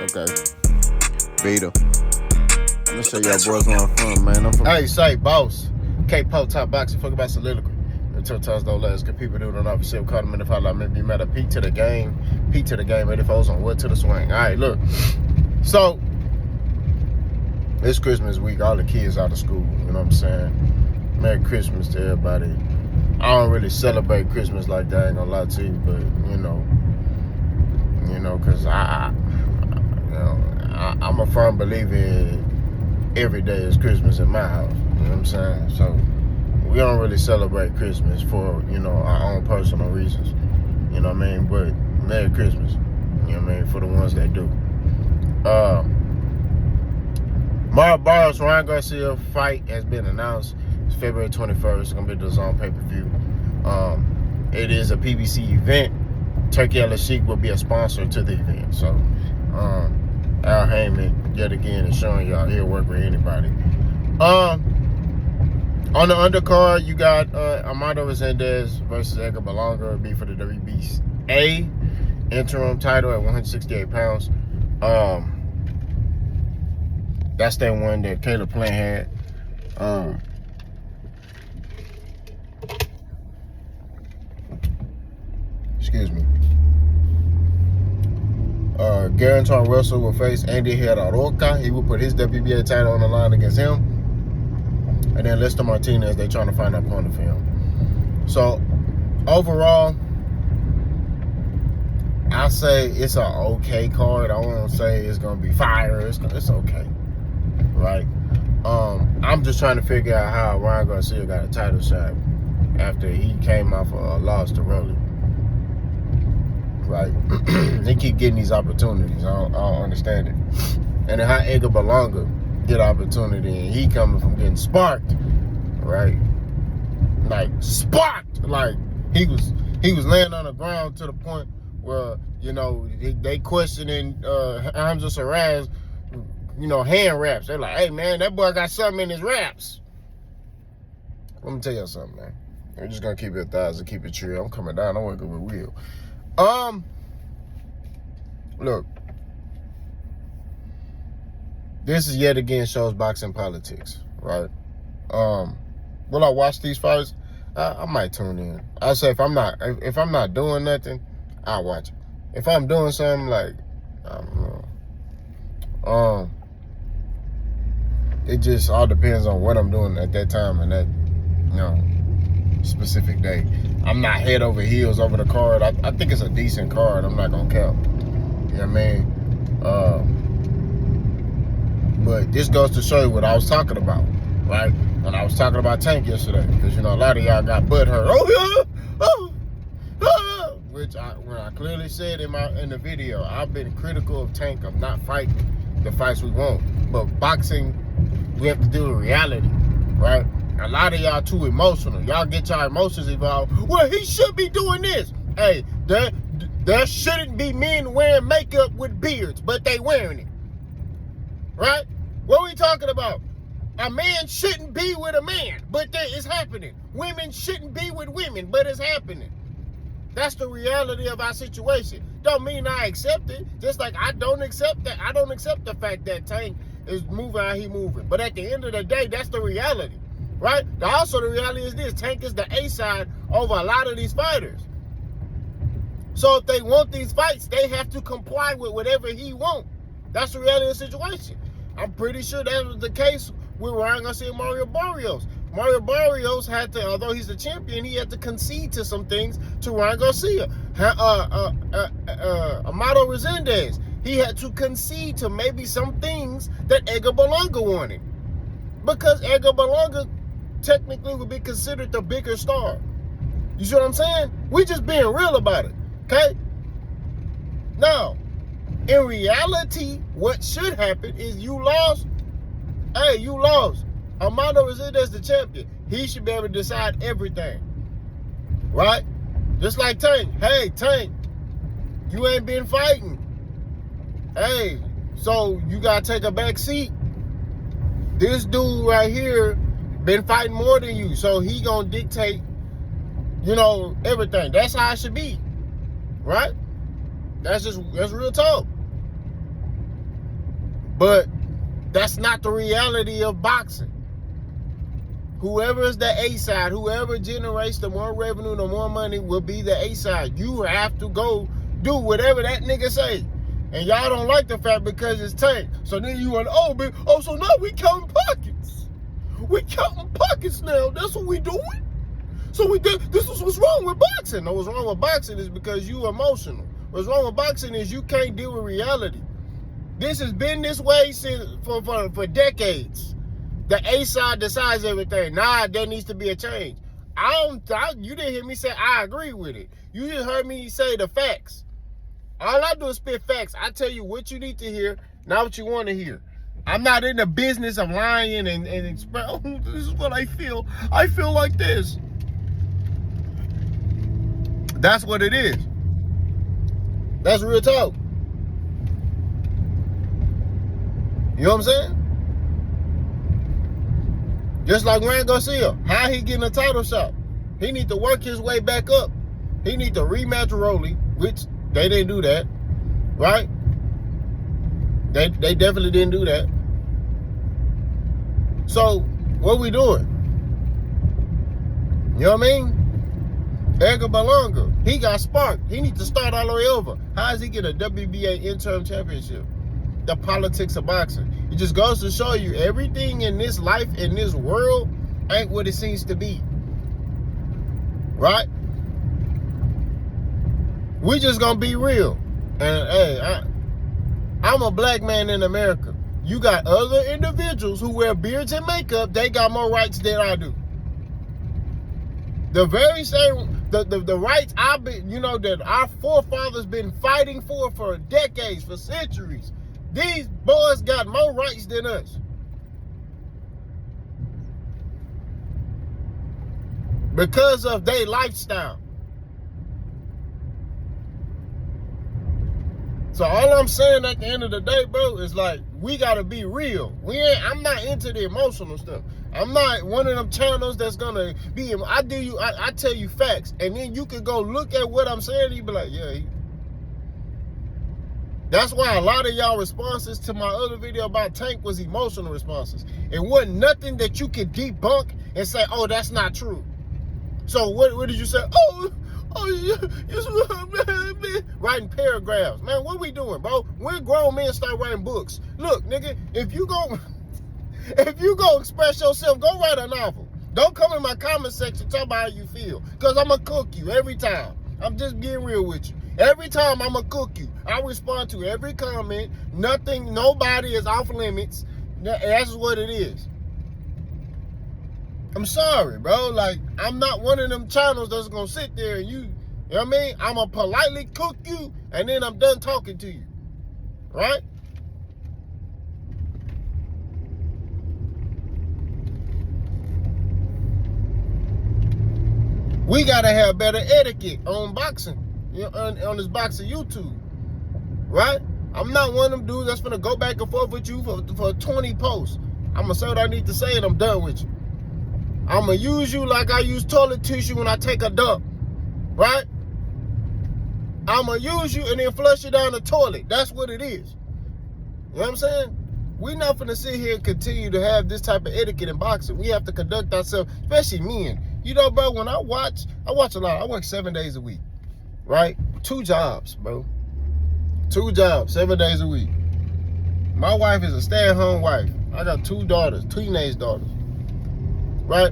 Okay. Beta. Let me show y'all boys where I'm from, man. I'm from. Hey, say, boss. K-Pop top boxing. Fuck about soliloquy. Until times don't last. Good people do it on opposite. We call them in the fall. I may be mad at Pete to the game. Pete to the game. 84s on wood to the swing. All right, look. So, it's Christmas week. All the kids out of school. You know what I'm saying? Merry Christmas to everybody. I don't really celebrate Christmas like that. I ain't gonna lie to you, but cause I'm a firm believer in every day is Christmas in my house. You know what I'm saying? So we don't really celebrate Christmas for our own personal reasons. You know what I mean? But Merry Christmas. You know what I mean? For the ones that do. Barrios Ryan Garcia fight has been announced. It's February 21st. It's gonna be the DAZN pay-per-view. It is a PBC event. Turkey Al-Sheikh will be a sponsor to the event. So Al Heyman yet again is showing y'all he'll work with anybody. On the undercard, you got Armando Resendez versus Edgar Berlanga. It'll be for the WBA interim title at 168 pounds. That's that one that Caleb Plant had. Excuse me. Guaranton Russell will face Andy Heraroca. He will put his WBA title on the line against him. And then Lester Martinez, they're trying to find an opponent for him. So, overall, I say it's an okay card. I won't say it's going to be fire. It's okay. Right? I'm just trying to figure out how Ryan Garcia got a title shot after he came off a loss to Rolly. Right? They keep getting these opportunities. I don't understand it. And then how Edgar Berlanga get opportunity and he coming from getting sparked, right? Like sparked. Like he was laying on the ground to the point where they questioning Hamza Saraz, hand wraps. They're like, hey man, that boy got something in his wraps. Let me tell you something, man. We're just gonna keep it 1,000, keep it true. I'm coming down. I'm working with Will. Look, this is yet again shows boxing politics, right? Will I watch these fights? I might tune in. I say if I'm not doing nothing, I'll watch it. If I'm doing something, like, I don't know. It just all depends on what I'm doing at that time and that specific day. I'm not head over heels over the card. I think it's a decent card. I'm not gonna count. You know what I mean? But this goes to show you what I was talking about, right? And I was talking about Tank yesterday because a lot of y'all got butt hurt. Which when I clearly said in the video, I've been critical of Tank of not fighting the fights we want. But boxing, we have to deal with reality, right? A lot of y'all too emotional. Y'all get your emotions involved. Well, he should be doing this. Hey, there shouldn't be men wearing makeup with beards, but they wearing it. Right? What are we talking about? A man shouldn't be with a man, but it's happening. Women shouldn't be with women, but it's happening. That's the reality of our situation. Don't mean I accept it. Just like I don't accept that. I don't accept the fact that Tank is moving how he moving. But at the end of the day, that's the reality. Right? Also, the reality is this. Tank is the A side over a lot of these fighters. So if they want these fights, they have to comply with whatever he wants. That's the reality of the situation. I'm pretty sure that was the case with Ryan Garcia and Mario Barrios. Mario Barrios had to, although he's the champion, he had to concede to some things to Ryan Garcia. Armando Resendez, he had to concede to maybe some things that Edgar Berlanga wanted. Because Edgar Berlanga technically would be considered the bigger star. You see what I'm saying? We just being real about it, okay? Now, in reality, what should happen is you lost. Hey, you lost. Armando Resendez the champion. He should be able to decide everything. Right? Just like Tank. Hey, Tank, you ain't been fighting. Hey, so you got to take a back seat. This dude right here been fighting more than you, so he gonna dictate, everything. That's how it should be. Right? That's real talk. But that's not the reality of boxing. Whoever is the A side, whoever generates the more revenue, the more money will be the A side. You have to go do whatever that nigga say. And y'all don't like the fact because it's Tank. So then you went, so now we counting pockets. We counting pockets now. That's what we doing. So we did. This is what's wrong with boxing. No, what's wrong with boxing is because you emotional. What's wrong with boxing is you can't deal with reality. This has been this way since for decades. The A side decides everything. Nah, there needs to be a change. You didn't hear me say I agree with it. You just heard me say the facts. All I do is spit facts. I tell you what you need to hear, not what you want to hear. I'm not in the business of lying and express, this is what I feel. I feel like this. That's what it is. That's real talk. You know what I'm saying? Just like Ryan Garcia, how he getting a title shot? He need to work his way back up. He need to rematch Rolly, which they didn't do that, right? They definitely didn't do that. So what we doing? You know what I mean? Edgar Berlanga, he got sparked. He needs to start all the way over. How does he get a WBA interim championship? The politics of boxing. It just goes to show you everything in this life, in this world, ain't what it seems to be. Right? We just gonna be real. And hey, I'm a black man in America. You got other individuals who wear beards and makeup, they got more rights than I do. The very same, the rights that our forefathers been fighting for decades, for centuries. These boys got more rights than us. Because of their lifestyle. So all I'm saying at the end of the day, bro, is like, we gotta be real. I'm not into the emotional stuff. I'm not one of them channels that's gonna be, I tell you facts, and then you can go look at what I'm saying, and you be like, yeah. That's why a lot of y'all responses to my other video about Tank was emotional responses. It wasn't nothing that you could debunk and say, oh, that's not true. So what did you say? Writing paragraphs. Man, what we doing, bro? When grown men start writing books. Look, nigga, if you go express yourself, go write a novel. Don't come in my comment section talk about how you feel. Because I'm going to cook you every time. I'm just being real with you. Every time I'm going to cook you. I respond to every comment. Nobody is off limits. That's what it is. I'm sorry, bro. Like, I'm not one of them channels that's going to sit there and you know what I mean? I'm going to politely cook you and then I'm done talking to you. Right? We got to have better etiquette on boxing. On this boxing YouTube, right? I'm not one of them dudes that's gonna go back and forth with you for 20 posts. I'm gonna say what I need to say and I'm done with you. I'm gonna use you like I use toilet tissue when I take a dump, right? I'm gonna use you and then flush it down the toilet. That's what it is. You know what I'm saying? We're not gonna sit here and continue to have this type of etiquette in boxing. We have to conduct ourselves, especially men. You know, bro, when I watch a lot. I work 7 days a week. Right? 2 jobs, bro. 2 jobs, 7 days a week. My wife is a stay-at-home wife. I got 2 daughters, teenage daughters. Right?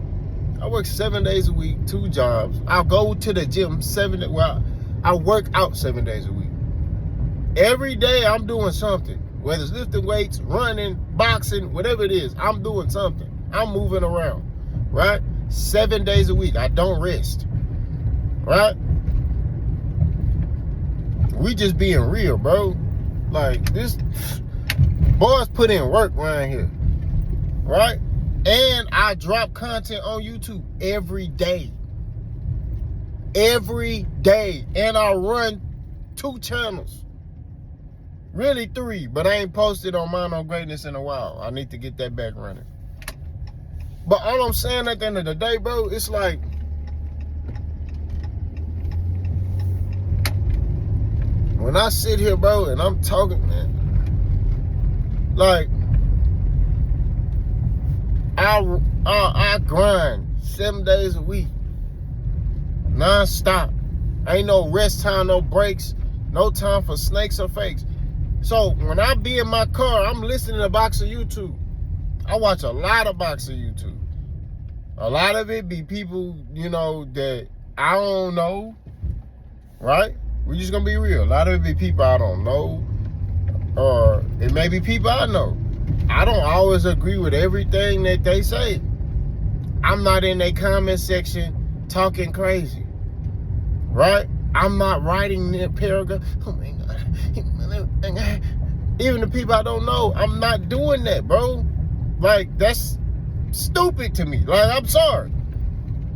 I work 7 days a week, 2 jobs. I go to the gym I work out 7 days a week. Every day I'm doing something. Whether it's lifting weights, running, boxing, whatever it is, I'm doing something. I'm moving around. Right? 7 days a week. I don't rest. Right? We just being real, bro. Like, this boys put in work around here, right? And I drop content on YouTube every day. Every day. And I run 2 channels. Really 3, but I ain't posted on Mind on Greatness in a while. I need to get that back running. But all I'm saying at the end of the day, bro, it's like, when I sit here, bro, and I'm talking, man, Like, I grind 7 days a week, non-stop. Ain't no rest time, no breaks, no time for snakes or fakes. So when I be in my car, I'm listening to boxer YouTube. I watch a lot of boxer YouTube. A lot of it be people, that I don't know, right? We're just gonna be real. A lot of it be people I don't know, or it may be people I know. I don't always agree with everything that they say. I'm not in their comment section talking crazy, right? I'm not writing their paragraph. Oh my God. Even the people I don't know, I'm not doing that, bro. Like, that's stupid to me. Like, I'm sorry.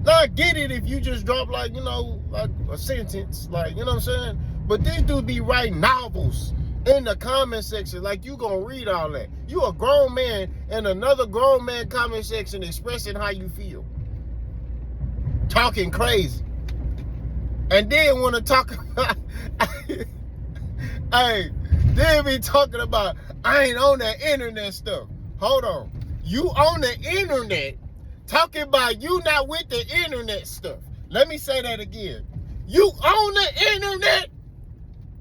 Now, I get it if you just drop, like a sentence, you know what I'm saying? But these dudes be writing novels in the comment section, like you gonna read all that. You a grown man in another grown man comment section expressing how you feel. Talking crazy. And then want to talk about, hey, then be talking about, I ain't on that internet stuff. Hold on. You on the internet talking about you not with the internet stuff. Let me say that again. You on the internet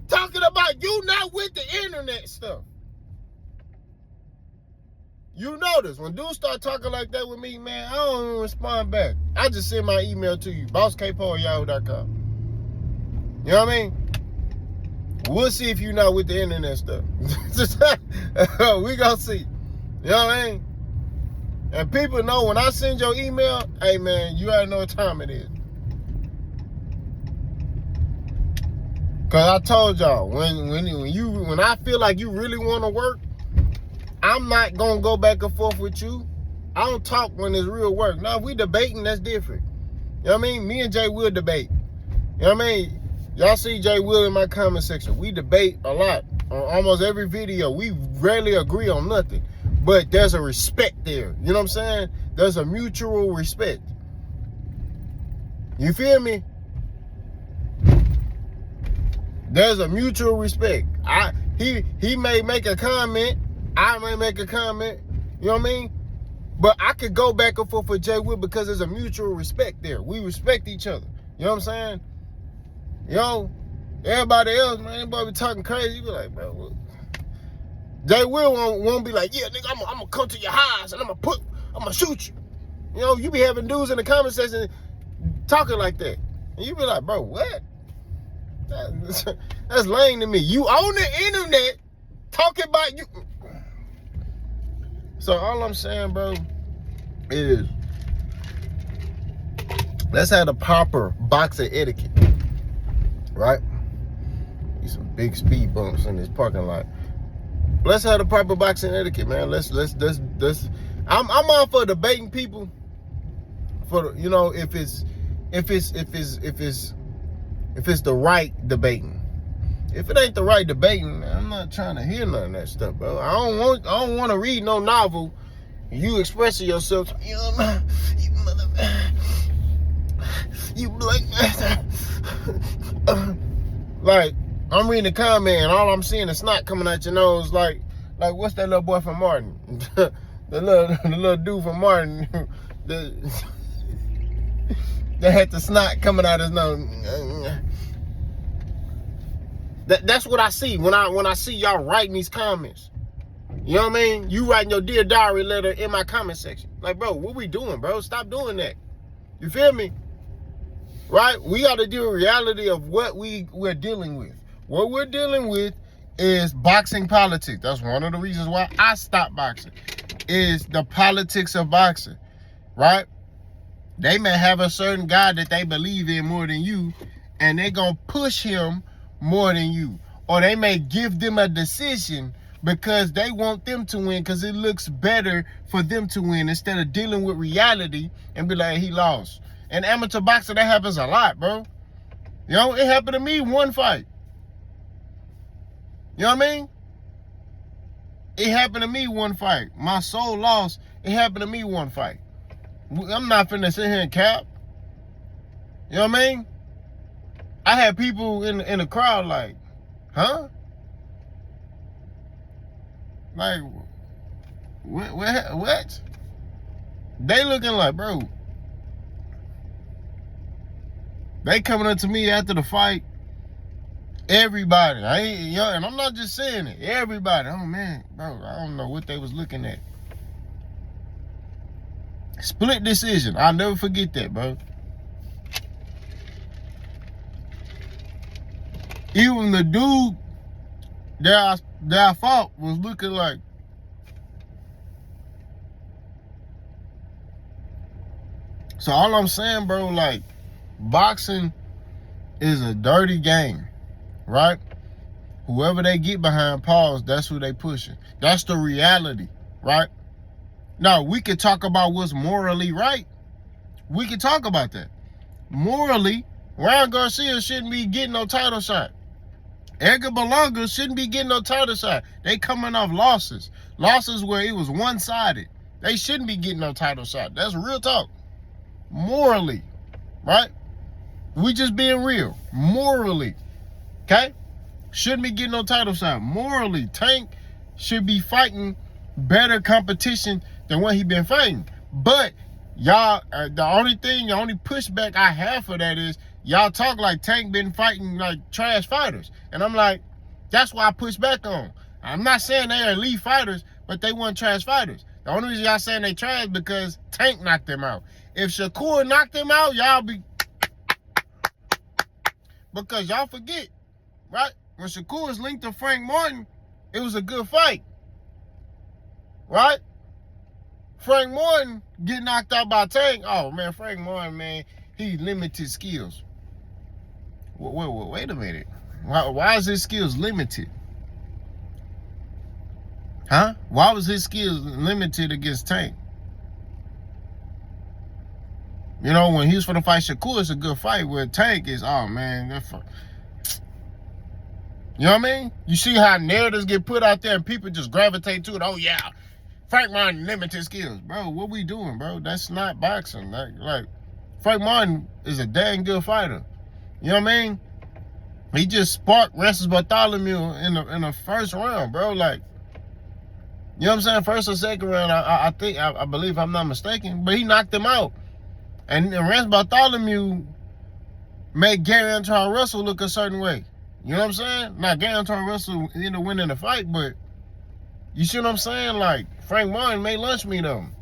talking about you not with the internet stuff. You notice when dudes start talking like that with me, man, I don't even respond back. I just send my email to you, bosskpo@yahoo.com. You know what I mean? We'll see if you're not with the internet stuff. We gonna see. You know what I mean? And people know when I send your email, hey man, you already know what time it is. Cause I told y'all, when I feel like you really want to work, I'm not gonna go back and forth with you. I don't talk when it's real work. Now, if we debating, that's different. You know what I mean? Me and Jay will debate. You know what I mean? Y'all see Jay Will in my comment section. We debate a lot on almost every video. We rarely agree on nothing. But there's a respect there. You know what I'm saying? There's a mutual respect. You feel me? There's a mutual respect. He may make a comment. I may make a comment. You know what I mean? But I could go back and forth with Jay Will because there's a mutual respect there. We respect each other. You know what I'm saying? Everybody else, man, anybody be talking crazy, you be like, bro, what? Jay Will won't be like, yeah, nigga, I'm gonna come to your house and I'm gonna shoot you. You be having dudes in the comment section talking like that. And you be like, bro, what? That's lame to me. You on the internet talking about you. So all I'm saying, bro, is let's have the proper boxing etiquette, right? There's some big speed bumps in this parking lot. Let's have the proper boxing etiquette, man. Let's. I'm all for debating people. For if it's the right debating. If it ain't the right debating, I'm not trying to hear none of that stuff, bro. I don't want to read no novel. You expressing yourself, you mother, you black. Like, I'm reading the comment and all I'm seeing is snot coming out your nose. Like what's that little boy from Martin? the little dude from Martin that had the snot coming out his nose. That's what I see when I see y'all writing these comments. You know what I mean? You writing your Dear Diary letter in my comment section. Like, bro, what we doing, bro? Stop doing that. You feel me? Right? We got to deal with reality of what we're dealing with. What we're dealing with is boxing politics. That's one of the reasons why I stopped boxing. Is the politics of boxing. Right? They may have a certain guy that they believe in more than you, and they're going to push him more than you. Or they may give them a decision because they want them to win because it looks better for them to win instead of dealing with reality and be like, he lost. And amateur boxing, that happens a lot, bro. It happened to me one fight. You know what I mean? It happened to me one fight. My soul lost. It happened to me one fight. I'm not finna sit here and cap. You know what I mean? I had people in the crowd like, huh? Like, what? They looking like, bro. They coming up to me after the fight. Everybody, and I'm not just saying it. Everybody, oh man, bro, I don't know what they was looking at. Split decision. I'll never forget that, bro. Even the dude that I fought was looking like. So all I'm saying, bro, like, boxing is a dirty game, right? Whoever they get behind paws, that's who they pushing. That's the reality, right? Now, we could talk about what's morally right. We could talk about that. Morally, Ryan Garcia shouldn't be getting no title shot. Edgar Berlanga shouldn't be getting no title shot. They coming off losses. Losses where it was one-sided. They shouldn't be getting no title shot. That's real talk. Morally, right? We just being real. Morally, okay? Shouldn't be getting no title shot. Morally, Tank should be fighting better competition than what he been fighting. But y'all, the only pushback I have for that is y'all talk like Tank been fighting like trash fighters. And I'm like, that's why I push back on. I'm not saying they're elite fighters, but they weren't trash fighters. The only reason y'all saying they trash because Tank knocked them out. If Shakur knocked them out, y'all be... Because y'all forget, right? When Shakur was linked to Frank Martin, it was a good fight, right? Frank Martin get knocked out by Tank. Oh, man, Frank Martin, man, he limited skills. Wait a minute. Why is his skills limited? Huh? Why was his skills limited against Tank? You know, when he was for the fight Shakur, it's a good fight. Where Tank is, oh, man, you know what I mean? You see how narratives get put out there and people just gravitate to it. Oh, yeah, Frank Martin limited skills. Bro, what we doing, bro? That's not boxing. Like Frank Martin is a dang good fighter. You know what I mean? He just sparked Ressus Bartholomew in the first round, bro. Like, you know what I'm saying? First or second round, I believe I'm not mistaken. But he knocked him out. And Ressus Bartholomew made Gary Antoine Russell look a certain way. You know what I'm saying? Now, Gary Antoine Russell ended up winning the fight, but you see what I'm saying? Like, Frank Martin made lunch meat of him.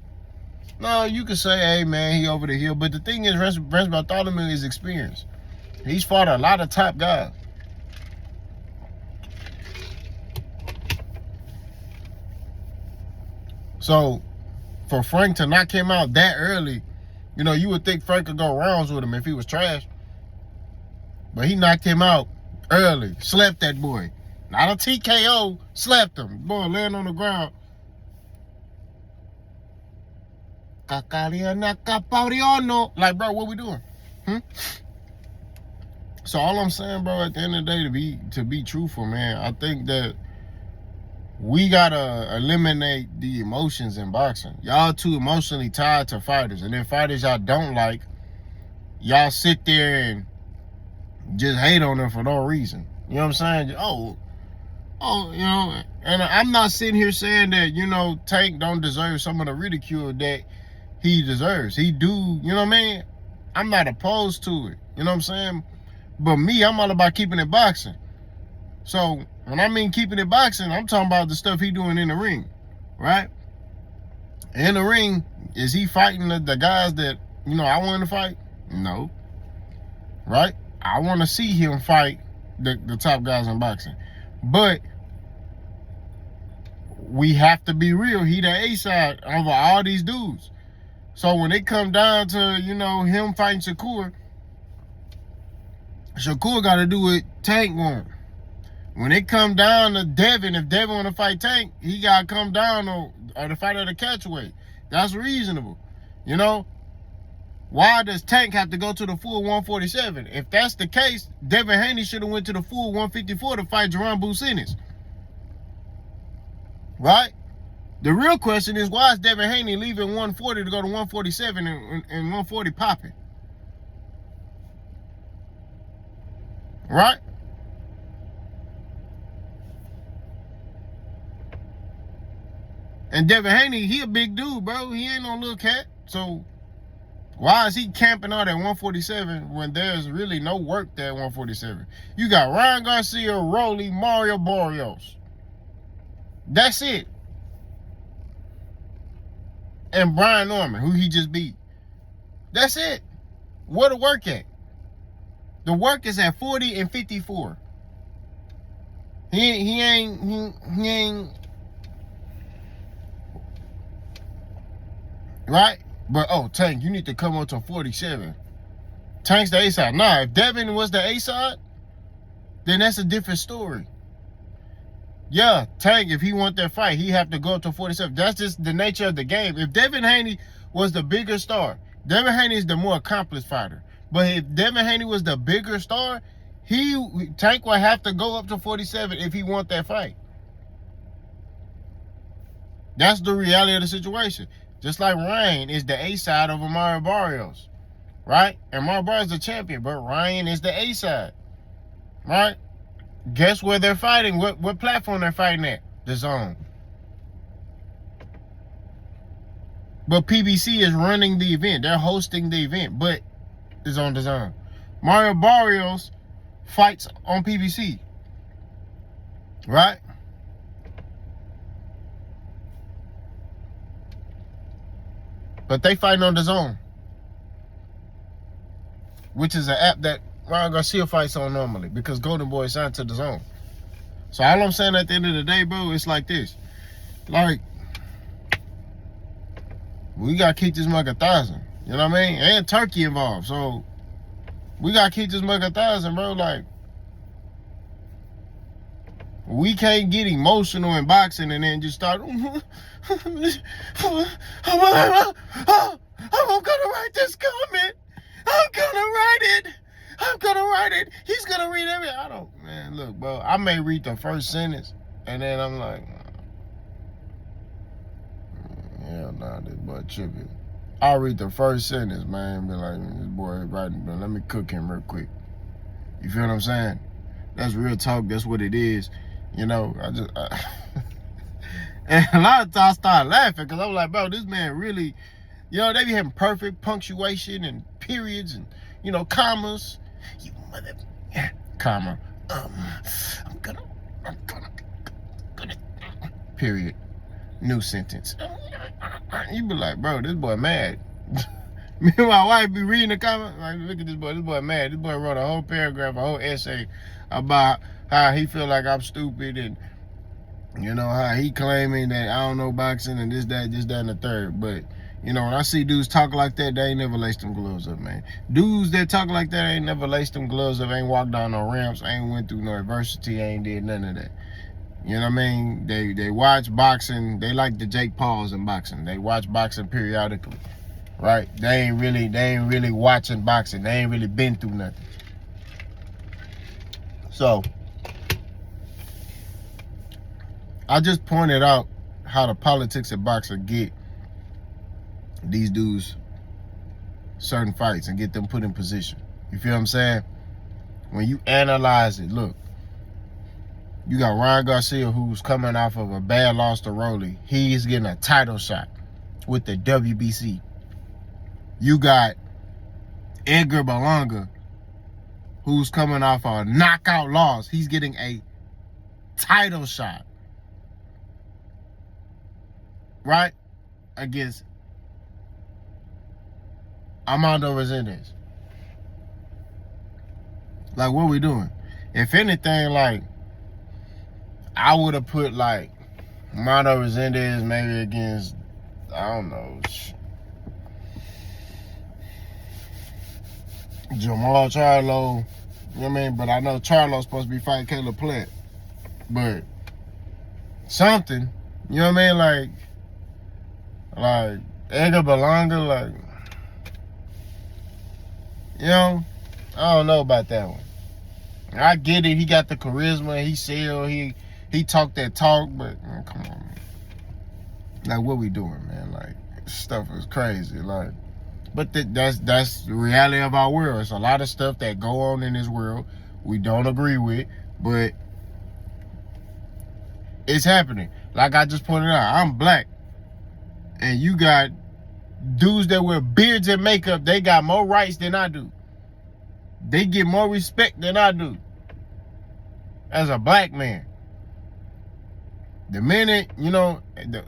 No, you could say, hey, man, he over the hill. But the thing is, Ressus Bartholomew is experienced. He's fought a lot of top guys. So, for Frank to knock him out that early, you know, you would think Frank could go rounds with him if he was trash. But he knocked him out early. Slept that boy. Not a TKO. Slept him. Boy, laying on the ground. Like, bro, what we doing? So all I'm saying, bro, at the end of the day, to be truthful, man, I think that we gotta eliminate the emotions in boxing. Y'all too emotionally tied to fighters. And then fighters y'all don't like, y'all sit there and just hate on them for no reason. You know what I'm saying? Oh, you know, and I'm not sitting here saying that, you know, Tank don't deserve some of the ridicule that he deserves. He do, you know what I mean? I'm not opposed to it. You know what I'm saying? But me, I'm all about keeping it boxing. So when I mean keeping it boxing, I'm talking about the stuff he doing in the ring, right? In the ring, is he fighting the guys that, you know, I want to fight? No. Right? I want to see him fight the top guys in boxing. But we have to be real. He the A-side over all these dudes. So when it come down to, you know, him fighting Shakur got to do what Tank want. When it come down to Devin, if Devin want to fight Tank, he got to come down or the fight at a catchweight. That's reasonable. You know? Why does Tank have to go to the full 147? If that's the case, Devin Haney should have went to the full 154 to fight Jerome Businis. Right? The real question is, why is Devin Haney leaving 140 to go to 147 and 140 popping? Right? And Devin Haney, he a big dude, bro. He ain't no little cat. So why is he camping out at 147 when there's really no work there at 147? You got Ryan Garcia, Rolly, Mario Barrios. That's it. And Brian Norman, who he just beat. That's it. Where the work at? The work is at 40 and 54. He ain't right? But Tank, you need to come up to 47. Tank's the A side. Nah, if Devin was the A side, then that's a different story. Yeah, Tank, if he want that fight, he have to go up to 47. That's just the nature of the game. If Devin Haney was the bigger star, Devin Haney is the more accomplished fighter. But if Devin Haney was the bigger star, Tank would have to go up to 47 if he want that fight. That's the reality of the situation. Just like Ryan is the A side of Mario Barrios, right? And Mario Barrios is the champion, but Ryan is the A side, right? Guess where they're fighting? What platform they're fighting at? The Zone. But PBC is running the event. They're hosting the event, but it's on the Zone. Mario Barrios fights on PBC, right? But they fighting on the Zone, which is an app that Ryan Garcia fights on normally because Golden Boy is signed to the Zone. So all I'm saying at the end of the day, bro, it's like this. Like, we got to keep this mug 1,000. You know what I mean? And Turkey involved. So we got to keep this mug 1,000, bro. Like, we can't get emotional in boxing and then just start, I'm going to write this comment. I'm going to write it. I'm going to write it. He's going to read everything. Man, look, bro. I may read the first sentence and then I'm like, hell nah, this boy tripping. I'll read the first sentence, man, and be like, this boy writing, but let me cook him real quick. You feel what I'm saying? That's real talk. That's what it is. You know, and a lot of times I start laughing because I'm like, bro, this man really, you know, they be having perfect punctuation and periods and, you know, commas. You mother, comma, I'm gonna, period, new sentence. You be like, bro, this boy mad. Me and my wife be reading the comment, like, look at this boy mad. This boy wrote a whole paragraph, a whole essay about how he feel like I'm stupid and, you know, how he claiming that I don't know boxing and this, that, and the third. But, you know, when I see dudes talk like that, they ain't never laced them gloves up, man. Dudes that talk like that ain't never laced them gloves up, ain't walked down no ramps, ain't went through no adversity, ain't did none of that. You know what I mean? They watch boxing. They like the Jake Pauls in boxing. They watch boxing periodically, right? They ain't really watching boxing. They ain't really been through nothing. So I just pointed out how the politics of boxing get these dudes certain fights and get them put in position. You feel what I'm saying? When you analyze it, look, you got Ryan Garcia, who's coming off of a bad loss to Rolly. He's getting a title shot with the WBC. You got Edgar Berlanga, who's coming off a knockout loss. He's getting a title shot, right? Against Armando Resendez. Like, what we doing? If anything, like, I would have put, like, Armando Resendez maybe against, I don't know, Jamal Charlo. You know what I mean? But I know Charlo's supposed to be fighting Caleb Plant. But something, you know what I mean? Like Edgar Berlanga, like, you know, I don't know about that one. I get it. He got the charisma. He sell. He talked that talk. But man, come on, man. Like, what we doing, man? Like, stuff is crazy. Like, but that's the reality of our world. It's a lot of stuff that go on in this world we don't agree with, but it's happening. Like I just pointed out, I'm black. and you got dudes that wear beards and makeup, they got more rights than I do. They get more respect than I do as a black man. The minute,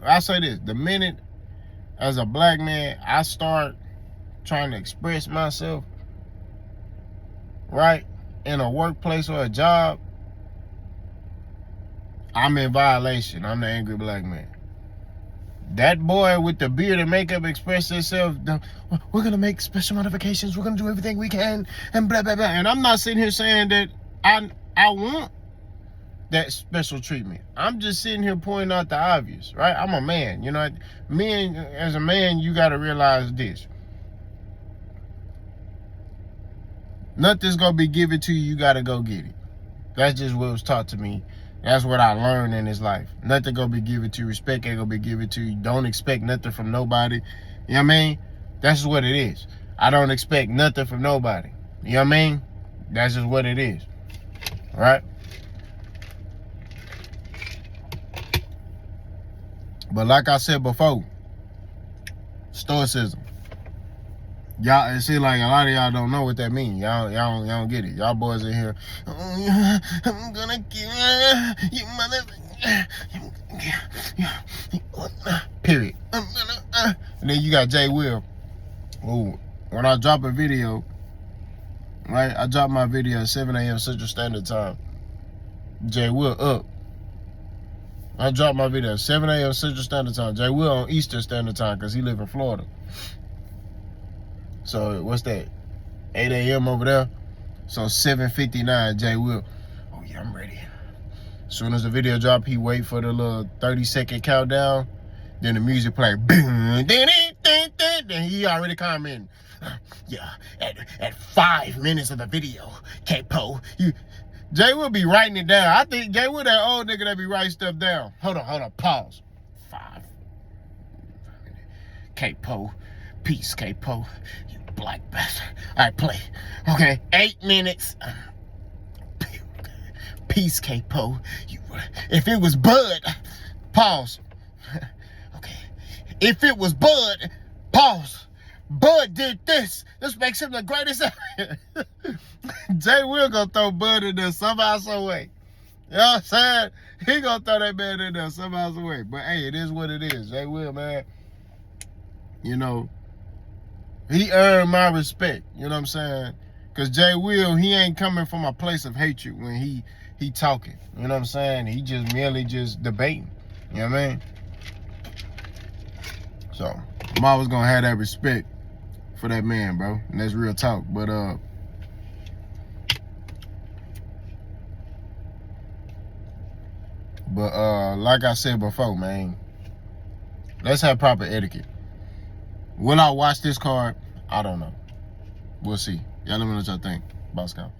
I say this, the minute as a black man, I start trying to express myself, right, in a workplace or a job, I'm in violation. I'm the angry black man. That boy with the beard and makeup expressed himself, we're going to make special modifications, we're going to do everything we can, and blah, blah, blah. And I'm not sitting here saying that I want that special treatment. I'm just sitting here pointing out the obvious, right? I'm a man, Men, as a man, you got to realize this. Nothing's going to be given to you, you got to go get it. That's just what was taught to me. That's what I learned in this life. Nothing gonna be given to you. Respect ain't gonna be given to you. Don't expect nothing from nobody. You know what I mean? That's just what it is. I don't expect nothing from nobody. You know what I mean? That's just what it is. All right? But like I said before, stoicism. Y'all, it seems like a lot of y'all don't know what that means. Y'all don't get it. Y'all boys in here, oh, I'm gonna kill you, mother. Period. And then you got Jay Will. Ooh, when I drop a video, right? I drop my video at 7 a.m. Central Standard Time. Jay Will up. I drop my video at 7 a.m. Central Standard Time. Jay Will on Eastern Standard Time because he live in Florida. So what's that? 8 a.m. over there. So 7:59, Jay Will. Oh yeah, I'm ready. As soon as the video drop, he wait for the little 30-second countdown. Then the music play. Then he already commenting. Yeah, at 5 minutes of the video, K-Po, Jay will be writing it down. I think Jay will that old nigga that be writing stuff down. Hold on, pause. 5. K-Po, peace, K-Po. Black bastard. All right, play. Okay, 8 minutes. Peace, K-Po. If it was Bud, pause. Okay. If it was Bud, pause. Bud did this. This makes him the greatest. Jay will gonna throw Bud in there somehow, some way. You know what I'm saying? He gonna throw that man in there somehow, some way. But hey, it is what it is. Jay will, man. He earned my respect, you know what I'm saying? Because Jay Will, he ain't coming from a place of hatred when he talking, you know what I'm saying? He just merely just debating, you know what I mean? So, I'm always going to have that respect for that man, bro. And that's real talk. But, like I said before, man, let's have proper etiquette. Will I watch this card? I don't know. We'll see. Y'all let me know what y'all think. Bosco.